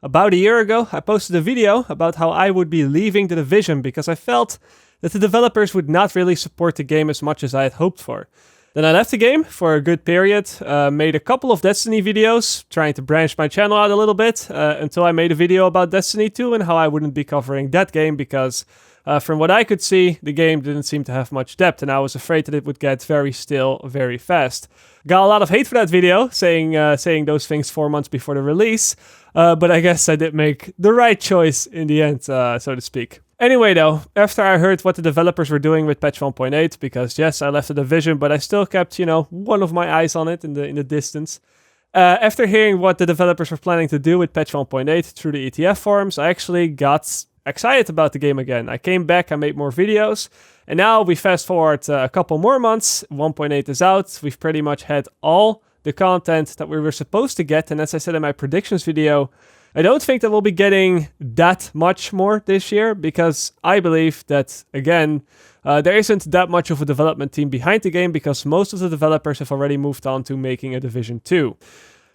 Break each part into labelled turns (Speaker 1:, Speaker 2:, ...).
Speaker 1: About a year ago, I posted a video about how I would be leaving The Division because I felt that the developers would not really support the game as much as I had hoped for. Then I left the game for a good period, made a couple of Destiny videos, trying to branch my channel out a little bit, until I made a video about Destiny 2 and how I wouldn't be covering that game because from what I could see, the game didn't seem to have much depth, and I was afraid that it would get very still very fast. Got a lot of hate for that video, saying those things 4 months before the release, but I guess I did make the right choice in the end, so to speak. Anyway though, after I heard what the developers were doing with patch 1.8, because yes, I left the Division, but I still kept, one of my eyes on it in the distance. After hearing what the developers were planning to do with patch 1.8 through the ETF forums, I actually got excited about the game again. I came back, I made more videos, and now we fast forward a couple more months. 1.8 is out. We've pretty much had all the content that we were supposed to get, and as I said in my predictions video, I don't think that we'll be getting that much more this year because I believe that, again, there isn't that much of a development team behind the game because most of the developers have already moved on to making a Division 2.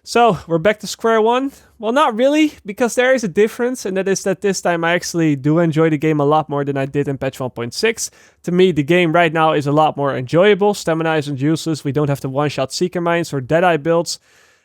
Speaker 1: So, we're back to square one. Well, not really, because there is a difference, and that is that this time I actually do enjoy the game a lot more than I did in patch 1.6. To me, the game right now is a lot more enjoyable. Stamina isn't useless, we don't have to one-shot Seeker Mines or Deadeye builds.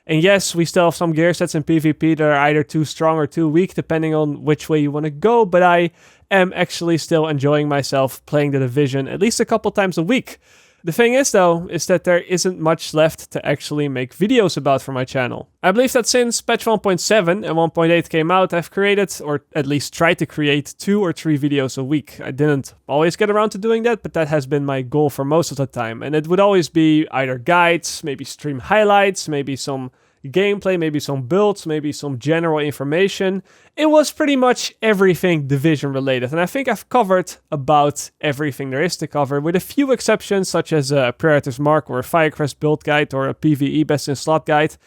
Speaker 1: And yes, we still have some gear sets in PvP that are either too strong or too weak, depending on which way you want to go, but I am actually still enjoying myself playing the Division at least a couple times a week. The thing is, though, is that there isn't much left to actually make videos about for my channel. I believe that since patch 1.7 and 1.8 came out, I've created, or at least tried to create, 2 or 3 videos a week. I didn't always get around to doing that, but that has been my goal for most of the time. And it would always be either guides, maybe stream highlights, maybe some gameplay, maybe some builds, maybe some general information. It was pretty much everything Division related, and I think I've covered about everything there is to cover, with a few exceptions such as a Predator's Mark or a Firecrest build guide or a PvE best in slot guide.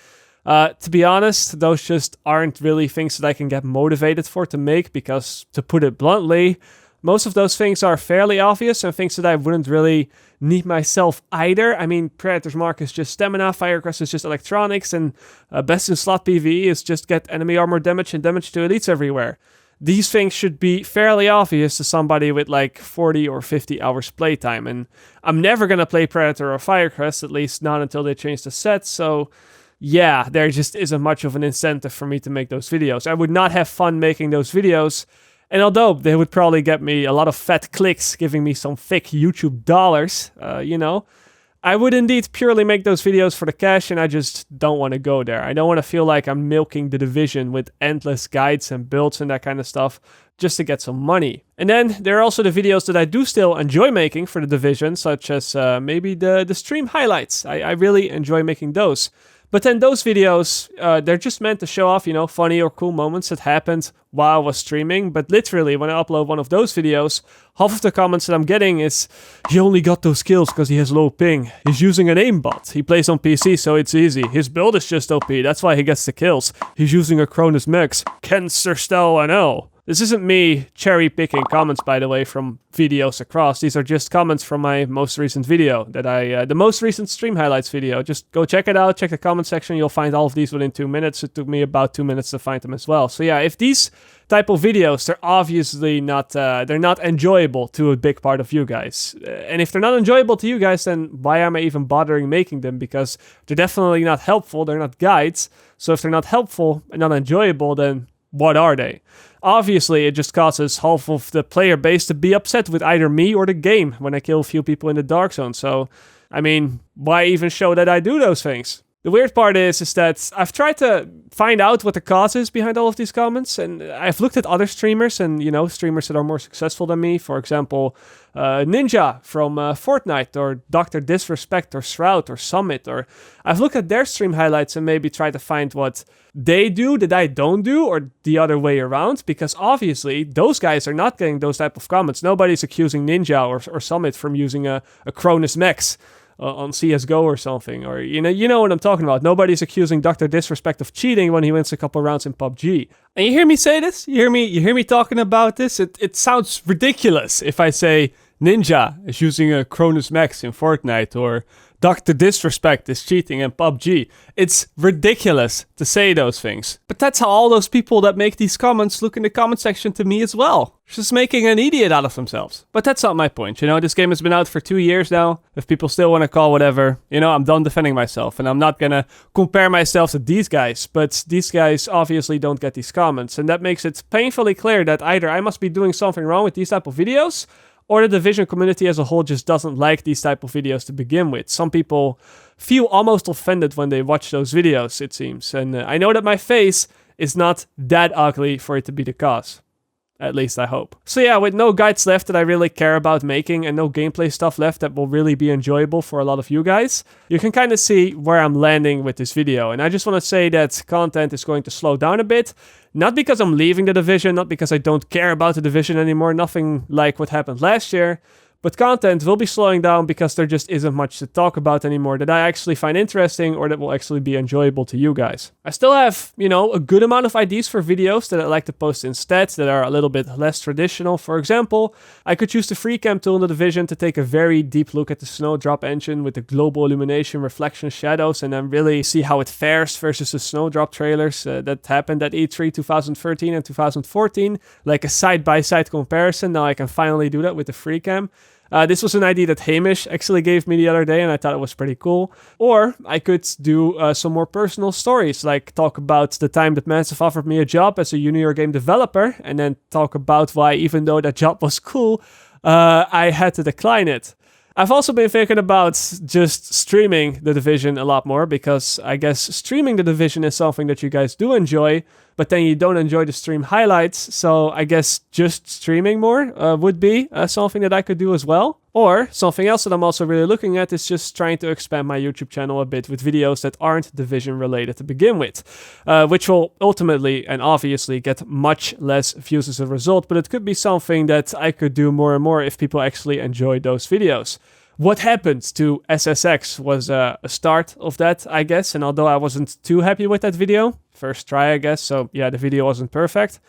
Speaker 1: To be honest, those just aren't really things that I can get motivated for to make because, to put it bluntly, most of those things are fairly obvious and things that I wouldn't really need myself either. I mean, Predator's Mark is just stamina, Firecrest is just electronics, and best in slot PvE is just get enemy armor damage and damage to elites everywhere. These things should be fairly obvious to somebody with like 40 or 50 hours playtime, and I'm never gonna play Predator or Firecrest, at least not until they change the set, so yeah, there just isn't much of an incentive for me to make those videos. I would not have fun making those videos. And although they would probably get me a lot of fat clicks, giving me some thick YouTube dollars, I would indeed purely make those videos for the cash, and I just don't want to go there. I don't want to feel like I'm milking the Division with endless guides and builds and that kind of stuff just to get some money. And then there are also the videos that I do still enjoy making for the Division, such as maybe the stream highlights. I really enjoy making those. But then those videos, they're just meant to show off, funny or cool moments that happened while I was streaming. But literally, when I upload one of those videos, half of the comments that I'm getting is, he only got those kills because he has low ping. He's using an aimbot. He plays on PC, so it's easy. His build is just OP. That's why he gets the kills. He's using a Cronus Max. Cancer Stel NL. This isn't me cherry-picking comments, by the way, from videos across. These are just comments from my most recent video, the most recent stream highlights video. Just go check it out, check the comment section, you'll find all of these within 2 minutes. It took me about 2 minutes to find them as well. So yeah, if these type of videos, they're obviously not, they're not enjoyable to a big part of you guys. And if they're not enjoyable to you guys, then why am I even bothering making them? Because they're definitely not helpful, they're not guides. So if they're not helpful and not enjoyable, then what are they? Obviously, it just causes half of the player base to be upset with either me or the game when I kill a few people in the Dark Zone. So, I mean, why even show that I do those things? The weird part is that I've tried to find out what the cause is behind all of these comments, and I've looked at other streamers and, streamers that are more successful than me. For example, Ninja from Fortnite, or Dr. Disrespect, or Shroud, or Summit, or I've looked at their stream highlights and maybe tried to find what they do that I don't do, or the other way around, because obviously those guys are not getting those type of comments. Nobody's accusing Ninja or Summit from using a Cronus Max on CSGO or something, or you know what I'm talking about. Nobody's accusing Dr. Disrespect of cheating when he wins a couple rounds in PUBG. And you hear me say this? You hear me talking about this? It sounds ridiculous if I say Ninja is using a Cronus Max in Fortnite, or Dr. Disrespect is cheating in PUBG. It's ridiculous to say those things. But that's how all those people that make these comments look in the comment section to me as well. Just making an idiot out of themselves. But that's not my point, you know, this game has been out for 2 years now. If people still want to call whatever, you know, I'm done defending myself. And I'm not gonna compare myself to these guys. But these guys obviously don't get these comments. And that makes it painfully clear that either I must be doing something wrong with these type of videos, or the Division community as a whole just doesn't like these type of videos to begin with. Some people feel almost offended when they watch those videos, it seems. And I know that my face is not that ugly for it to be the cause. At least I hope. So yeah, with no guides left that I really care about making and no gameplay stuff left that will really be enjoyable for a lot of you guys, you can kind of see where I'm landing with this video. And I just want to say that content is going to slow down a bit. Not because I'm leaving the Division, not because I don't care about the Division anymore, nothing like what happened last year. But content will be slowing down because there just isn't much to talk about anymore that I actually find interesting or that will actually be enjoyable to you guys. I still have, you know, a good amount of ideas for videos that I like to post instead that are a little bit less traditional. For example, I could use the FreeCam tool in the Division to take a very deep look at the Snowdrop engine with the global illumination, reflection, shadows, and then really see how it fares versus the Snowdrop trailers that happened at E3 2013 and 2014, like a side-by-side comparison. Now I can finally do that with the FreeCam. This was an idea that Hamish actually gave me the other day, and I thought it was pretty cool. Or I could do some more personal stories, like talk about the time that Massive offered me a job as a junior game developer, and then talk about why, even though that job was cool, I had to decline it. I've also been thinking about just streaming The Division a lot more, because I guess streaming The Division is something that you guys do enjoy, but then you don't enjoy the stream highlights, so I guess just streaming more would be something that I could do as well. Or something else that I'm also really looking at is just trying to expand my YouTube channel a bit with videos that aren't Division related to begin with, which will ultimately and obviously get much less views as a result, but it could be something that I could do more and more if people actually enjoy those videos. What happened to SSX was a start of that, I guess, and although I wasn't too happy with that video, first try I guess, so yeah, the video wasn't perfect,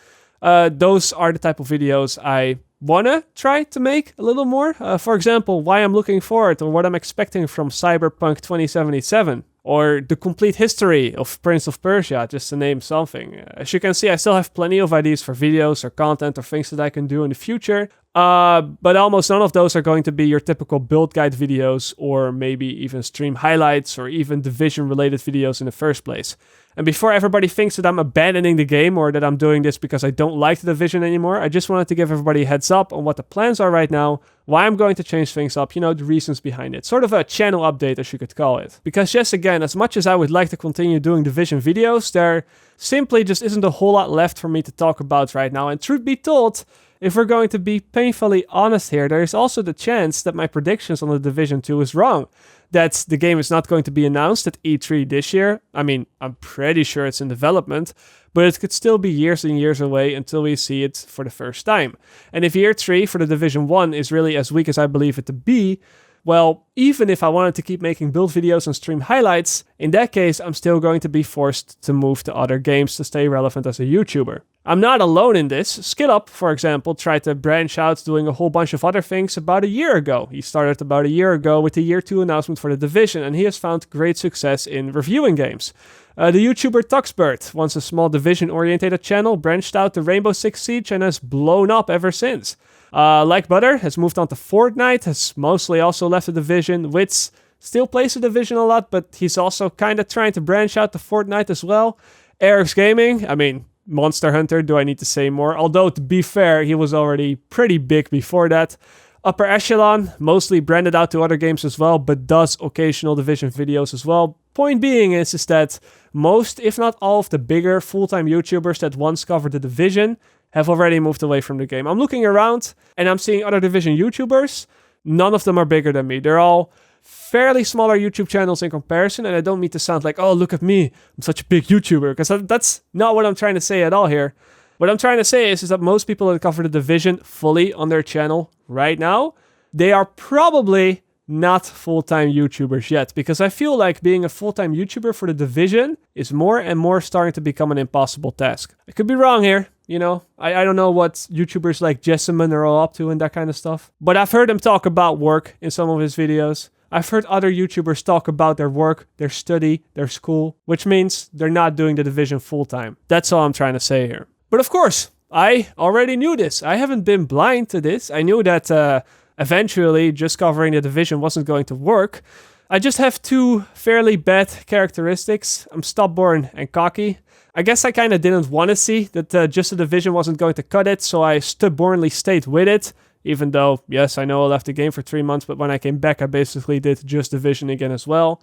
Speaker 1: those are the type of videos I wanna try to make a little more. For example, why I'm looking forward or what I'm expecting from Cyberpunk 2077. Or the complete history of Prince of Persia, just to name something. As you can see, I still have plenty of ideas for videos or content or things that I can do in the future. But almost none of those are going to be your typical build guide videos or maybe even stream highlights or even Division-related videos in the first place. And before everybody thinks that I'm abandoning the game or that I'm doing this because I don't like the Division anymore, I just wanted to give everybody a heads up on what the plans are right now, why I'm going to change things up, you know, the reasons behind it. Sort of a channel update, as you could call it. Because yes, again, as much as I would like to continue doing Division videos, there simply just isn't a whole lot left for me to talk about right now. And truth be told, if we're going to be painfully honest here, there is also the chance that my predictions on the Division 2 is wrong. That the game is not going to be announced at E3 this year. I mean, I'm pretty sure it's in development, but it could still be years and years away until we see it for the first time. And if year 3 for the Division 1 is really as weak as I believe it to be, well, even if I wanted to keep making build videos and stream highlights, in that case, I'm still going to be forced to move to other games to stay relevant as a YouTuber. I'm not alone in this. SkillUp, for example, tried to branch out doing a whole bunch of other things about a year ago. He started about a year ago with the year 2 announcement for the Division, and he has found great success in reviewing games. The YouTuber Tuxbird, once a small Division-oriented channel, branched out to Rainbow Six Siege and has blown up ever since. Like Butter has moved on to Fortnite, has mostly also left the Division. Wits still plays the Division a lot, but he's also kind of trying to branch out to Fortnite as well. Eric's Gaming, I mean, Monster Hunter, do I need to say more? Although, to be fair, he was already pretty big before that. Upper Echelon, mostly branded out to other games as well, but does occasional Division videos as well. Point being is that most, if not all of the bigger full-time YouTubers that once covered the Division have already moved away from the game. I'm looking around and I'm seeing other Division YouTubers. None of them are bigger than me. They're all fairly smaller YouTube channels in comparison, and I don't mean to sound like, oh, look at me, I'm such a big YouTuber, because that's not what I'm trying to say at all here. What I'm trying to say is that most people that cover the Division fully on their channel right now, they are probably not full-time YouTubers yet, because I feel like being a full-time YouTuber for the Division is more and more starting to become an impossible task. I could be wrong here, you know, I don't know what YouTubers like Jessamine are all up to and that kind of stuff, but I've heard him talk about work in some of his videos. I've heard other YouTubers talk about their work, their study, their school, which means they're not doing The Division full-time. That's all I'm trying to say here. But of course, I already knew this. I haven't been blind to this. I knew that eventually just covering The Division wasn't going to work. I just have two fairly bad characteristics. I'm stubborn and cocky. I guess I kind of didn't want to see that just The Division wasn't going to cut it, so I stubbornly stayed with it. Even though, yes, I know I left the game for 3 months, but when I came back, I basically did just Division again as well.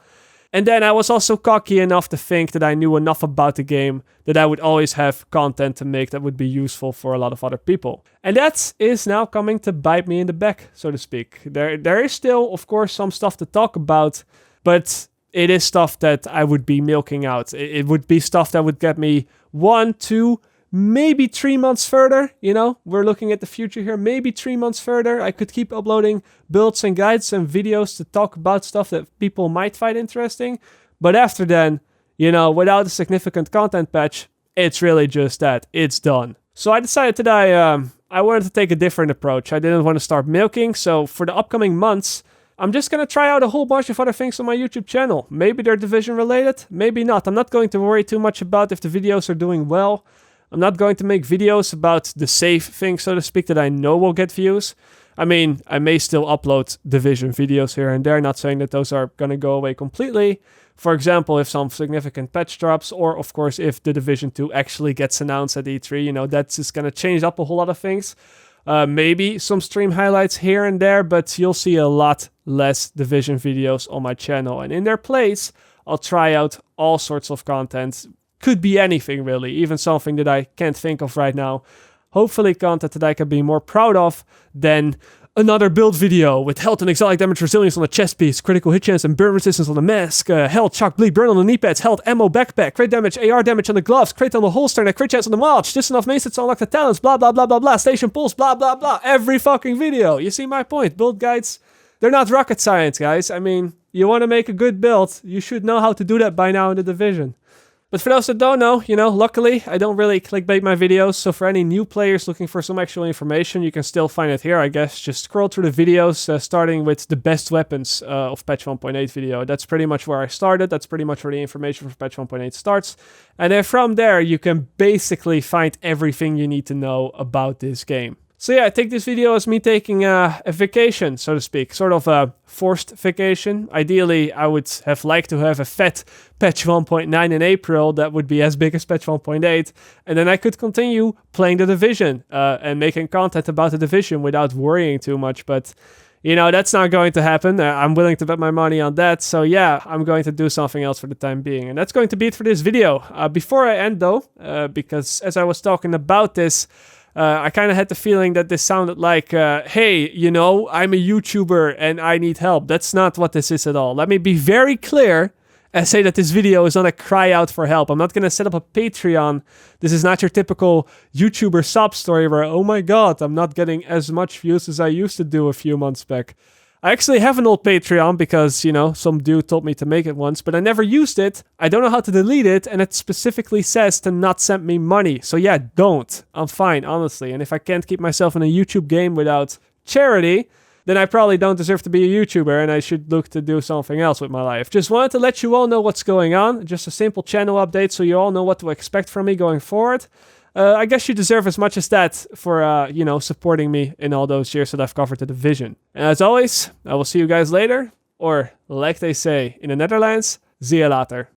Speaker 1: And then I was also cocky enough to think that I knew enough about the game that I would always have content to make that would be useful for a lot of other people. And that is now coming to bite me in the back, so to speak. There is still, of course, some stuff to talk about, but it is stuff that I would be milking out. It would be stuff that would get me 1, 2, maybe 3 months further. You know, we're looking at the future here. Maybe 3 months further. I could keep uploading builds and guides and videos to talk about stuff that people might find interesting. But after then, you know, without a significant content patch, it's really just that. It's done. So I decided that I wanted to take a different approach. I didn't want to start milking. So for the upcoming months, I'm just going to try out a whole bunch of other things on my YouTube channel. Maybe they're Division related, maybe not. I'm not going to worry too much about if the videos are doing well. I'm not going to make videos about the safe thing, so to speak, that I know will get views. I mean, I may still upload Division videos here and there, not saying that those are going to go away completely. For example, if some significant patch drops, or of course, if the Division 2 actually gets announced at E3, you know, that's just going to change up a whole lot of things. Maybe some stream highlights here and there, but you'll see a lot less Division videos on my channel. And in their place, I'll try out all sorts of content. Could be anything, really, even something that I can't think of right now. Hopefully content that I can be more proud of than another build video with health and exotic damage resilience on the chest piece, critical hit chance and burn resistance on the mask, health, shock, bleed, burn on the knee pads, health, ammo, backpack, crit damage, AR damage on the gloves, crit on the holster, and a crit chance on the march, just enough mace to unlock the talents, blah, blah, blah, blah, blah, station pulse, blah, blah, blah, every fucking video. You see my point? Build guides, they're not rocket science, guys. I mean, you want to make a good build, you should know how to do that by now in the Division. But for those that don't know, you know, luckily, I don't really clickbait my videos, so for any new players looking for some actual information, you can still find it here, I guess. Just scroll through the videos, starting with the best weapons of patch 1.8 video. That's pretty much where I started, that's pretty much where the information for patch 1.8 starts. And then from there, you can basically find everything you need to know about this game. So yeah, I take this video as me taking a vacation, so to speak, sort of a forced vacation. Ideally, I would have liked to have a fat patch 1.9 in April that would be as big as patch 1.8, and then I could continue playing the Division and making content about the Division without worrying too much, but you know, that's not going to happen. I'm willing to bet my money on that, so yeah, I'm going to do something else for the time being, and that's going to be it for this video. Before I end though, because as I was talking about this, I kind of had the feeling that this sounded like, hey, you know, I'm a YouTuber and I need help. That's not what this is at all. Let me be very clear and say that this video is not a cry out for help. I'm not going to set up a Patreon. This is not your typical YouTuber sob story where, oh my god, I'm not getting as much views as I used to do a few months back. I actually have an old Patreon because, you know, some dude told me to make it once, but I never used it. I don't know how to delete it, and it specifically says to not send me money. So yeah, don't. I'm fine, honestly. And if I can't keep myself in a YouTube game without charity, then I probably don't deserve to be a YouTuber, and I should look to do something else with my life. Just wanted to let you all know what's going on. Just a simple channel update so you all know what to expect from me going forward. I guess you deserve as much as that for, you know, supporting me in all those years that I've covered the Division. And as always, I will see you guys later, or like they say in the Netherlands, zie je later.